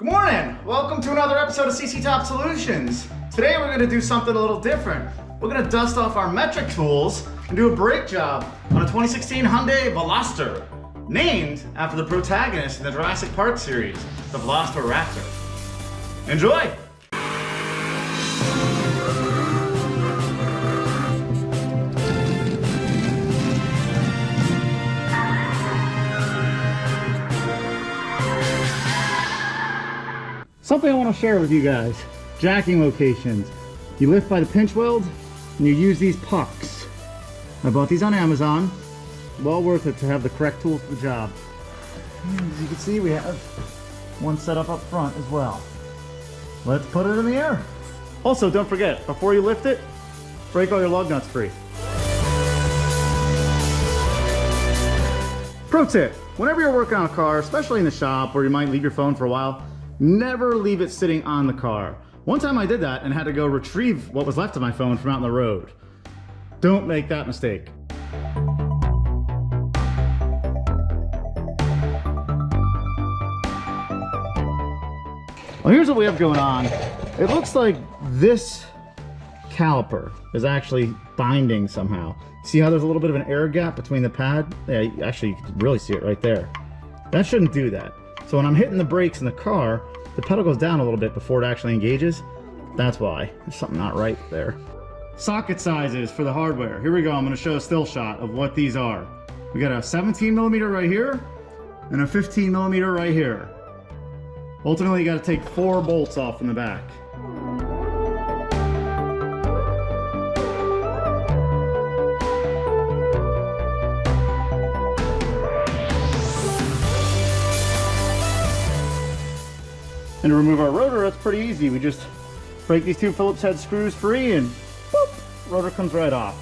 Good morning! Welcome to another episode of CC Top Solutions. Today we're going to do something a little different. We're going to dust off our metric tools and do a brake job on a 2016 Hyundai Veloster, named after the protagonist in the Jurassic Park series, the Veloster Raptor. Enjoy! Something I want to share with you guys. Jacking locations. You lift by the pinch welds and you use these pucks. I bought these on Amazon. Well worth it to have the correct tools for the job. As you can see, we have one set up front as well. Let's put it in the air. Also, don't forget, before you lift it, break all your lug nuts free. Pro tip, whenever you're working on a car, especially in the shop where you might leave your phone for a while, never leave it sitting on the car. One time I did that and had to go retrieve what was left of my phone from out on the road. Don't make that mistake. Well, here's what we have going on. It looks like this caliper is actually binding somehow. See how there's a little bit of an air gap between the pad? Yeah, actually you can really see it right there. That shouldn't do that. So when I'm hitting the brakes in the car, the pedal goes down a little bit before it actually engages. That's why. There's something not right there. Socket sizes for the hardware. Here we go. I'm going to show a still shot of what these are. We got a 17 millimeter right here and a 15 millimeter right here. Ultimately, you got to take 4 bolts off in the back. And to remove our rotor, that's pretty easy. We just break these 2 Phillips head screws free and boop, rotor comes right off.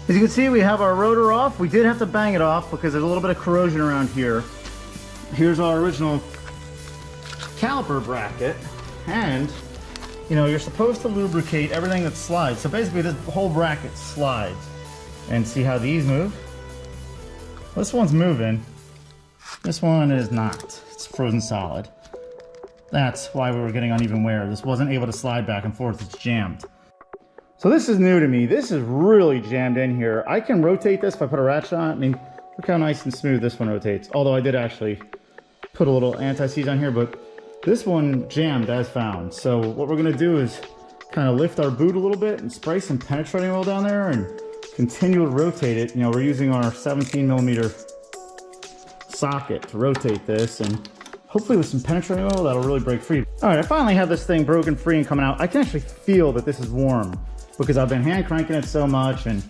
As you can see, we have our rotor off. We did have to bang it off because there's a little bit of corrosion around here. Here's our original caliper bracket. And, you know, you're supposed to lubricate everything that slides. So basically this whole bracket slides. And see how these move? This one's moving. This one is not. It's frozen solid. That's why we were getting uneven wear. This wasn't able to slide back and forth, it's jammed. So this is new to me. This is really jammed in here. I can rotate this if I put a ratchet on it. I mean, look how nice and smooth this one rotates. Although I did actually put a little anti-seize on here, but this one jammed as found. So what we're gonna do is kind of lift our boot a little bit and spray some penetrating oil down there and continue to rotate it. You know, we're using our 17 millimeter socket to rotate this, and hopefully with some penetrating oil, that'll really break free. All right, I finally have this thing broken free and coming out. I can actually feel that this is warm because I've been hand cranking it so much and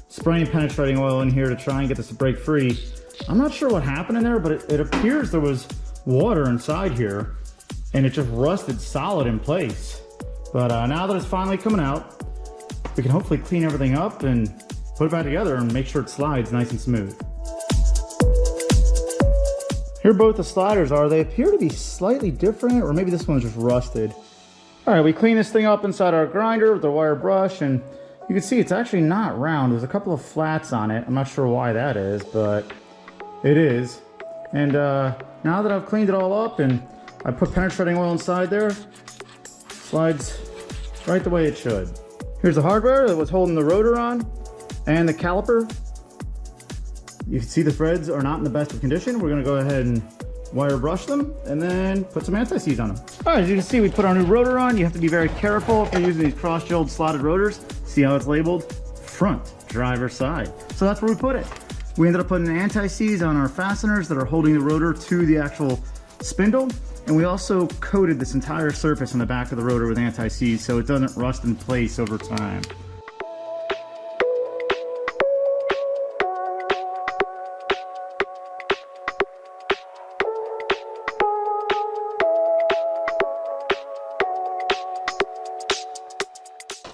spraying penetrating oil in here to try and get this to break free. I'm not sure what happened in there, but it appears there was water inside here and it just rusted solid in place. But now that it's finally coming out, we can hopefully clean everything up and put it back together and make sure it slides nice and smooth. Here both the sliders are. They appear to be slightly different, or maybe this one's just rusted. All right, we clean this thing up inside our grinder with the wire brush, and you can see it's actually not round. There's a couple of flats on it. I'm not sure why that is, but it is. And now that I've cleaned it all up and I put penetrating oil inside there, slides right the way it should. Here's the hardware that was holding the rotor on and the caliper. You can see the threads are not in the best of condition. We're gonna go ahead and wire brush them and then put some anti-seize on them. All right, as you can see, we put our new rotor on. You have to be very careful if you're using these cross-drilled slotted rotors. See how it's labeled? Front driver's side. So that's where we put it. We ended up putting an anti-seize on our fasteners that are holding the rotor to the actual spindle. And we also coated this entire surface on the back of the rotor with anti-seize so it doesn't rust in place over time.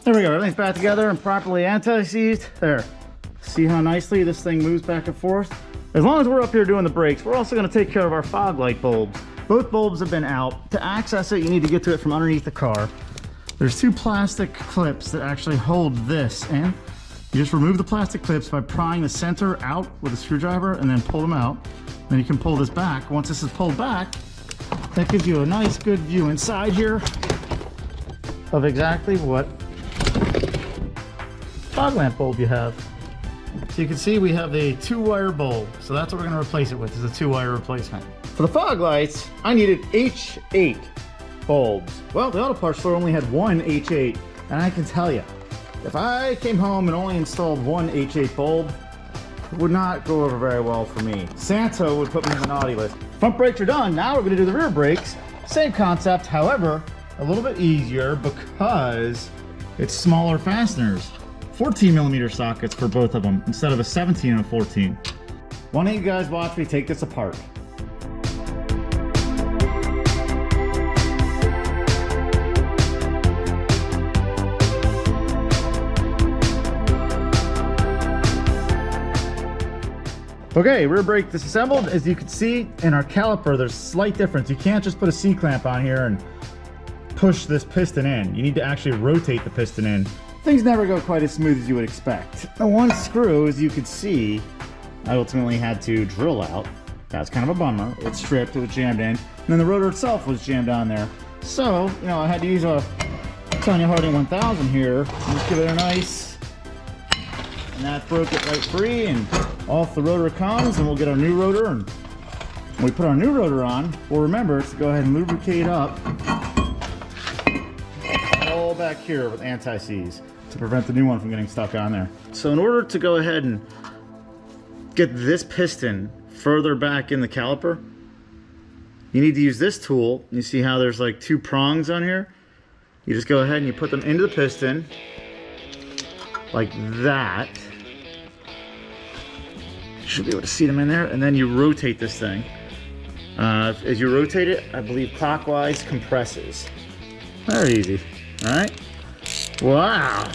There we go, everything's back together and properly anti-seized. There. See how nicely this thing moves back and forth? As long as we're up here doing the brakes, we're also gonna take care of our fog light bulbs. Both bulbs have been out. To access it, you need to get to it from underneath the car. There's 2 plastic clips that actually hold this in. You just remove the plastic clips by prying the center out with a screwdriver and then pull them out. Then you can pull this back. Once this is pulled back, That gives you a nice good view inside here of exactly what fog lamp bulb you have. So you can see we have a 2-wire bulb, so that's what we're going to replace it with, is a 2-wire replacement. For the fog lights, I needed H8 bulbs. Well, the auto parts store only had one H8, and I can tell you, if I came home and only installed one H8 bulb, it would not go over very well for me. Santa would put me on the naughty list. Front brakes are done. Now we're going to do the rear brakes. Same concept, however, a little bit easier because it's smaller fasteners. 14mm sockets for both of them instead of a 17 and a 14. Why don't you guys watch me take this apart? Okay, rear brake disassembled. As you can see in our caliper, there's a slight difference. You can't just put a C-clamp on here and push this piston in. You need to actually rotate the piston in. Things never go quite as smooth as you would expect. The one screw, as you can see, I ultimately had to drill out. That's kind of a bummer. It stripped, it was jammed in, and then the rotor itself was jammed on there. So, you know, I had to use a Tanya Harding 1000 here, and just give it a nice, and that broke it right free, and off the rotor comes, and we'll get our new rotor. And when we put our new rotor on, we'll remember to go ahead and lubricate up all back here with anti-seize to prevent the new one from getting stuck on there. So in order to go ahead and get this piston further back in the caliper, you need to use this tool. You see how there's like 2 prongs on here? You just go ahead and you put them into the piston like that. Should be able to see them in there, and then you rotate this thing. As you rotate it, I believe clockwise compresses. Very easy. All right. Wow.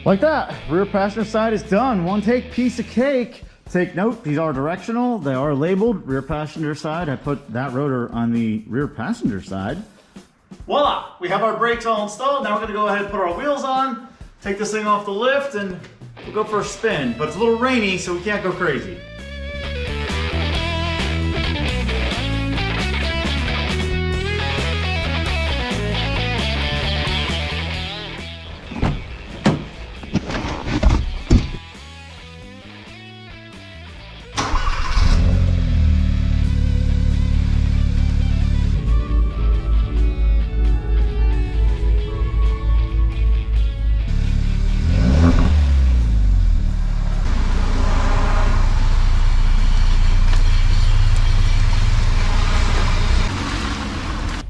Like that, rear passenger side is done. One take, piece of cake. Take note, these are directional. They are labeled. Rear passenger side, I put that rotor on the rear passenger side. Voila, we have our brakes all installed. Now we're gonna go ahead and put our wheels on, take this thing off the lift, and we'll go for a spin. But it's a little rainy, so we can't go crazy.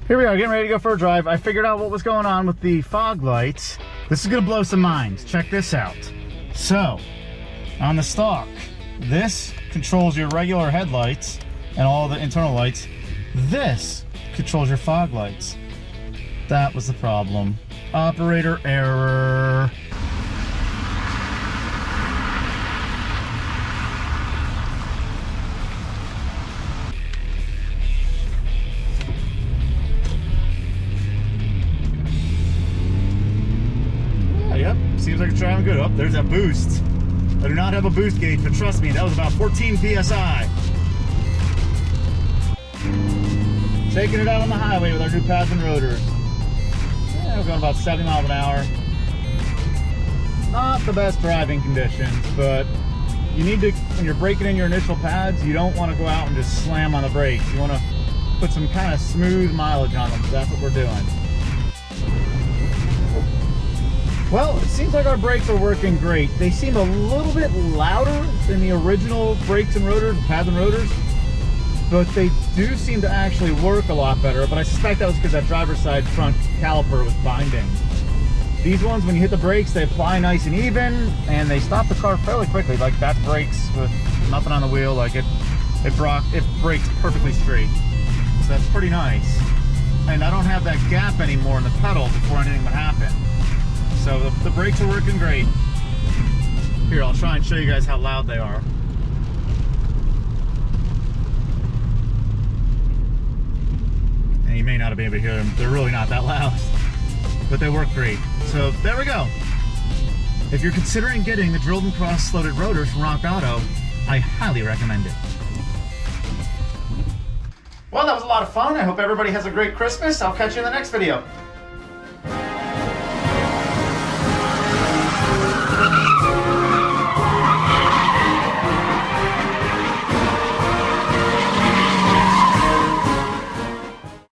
Here we are, getting ready to go for a drive. I figured out what was going on with the fog lights. This is gonna blow some minds. Check this out. So, on the stock, this controls your regular headlights and all the internal lights. This controls your fog lights. That was the problem. Operator error. Seems like it's driving good. Oh, there's that boost. I do not have a boost gauge, but trust me, that was about 14 PSI. Taking it out on the highway with our new pads and rotors. Yeah, we're going about 70 miles an hour. Not the best driving conditions, but you need to, when you're braking in your initial pads, you don't want to go out and just slam on the brakes. You want to put some kind of smooth mileage on them, so that's what we're doing. Well, it seems like our brakes are working great. They seem a little bit louder than the original brakes and rotors, pads and rotors, but they do seem to actually work a lot better. But I suspect that was because that driver's side front caliper was binding. These ones, when you hit the brakes, they apply nice and even, and they stop the car fairly quickly. Like that brakes with nothing on the wheel, like it brakes perfectly straight. So that's pretty nice. And I don't have that gap anymore in the pedal before anything would happen. So the brakes are working great. Here, I'll try and show you guys how loud they are. And you may not be able to hear them. They're really not that loud, but they work great. So there we go. If you're considering getting the drilled and cross-loaded rotors from Rockauto, I highly recommend it. Well, that was a lot of fun. I hope everybody has a great Christmas. I'll catch you in the next video.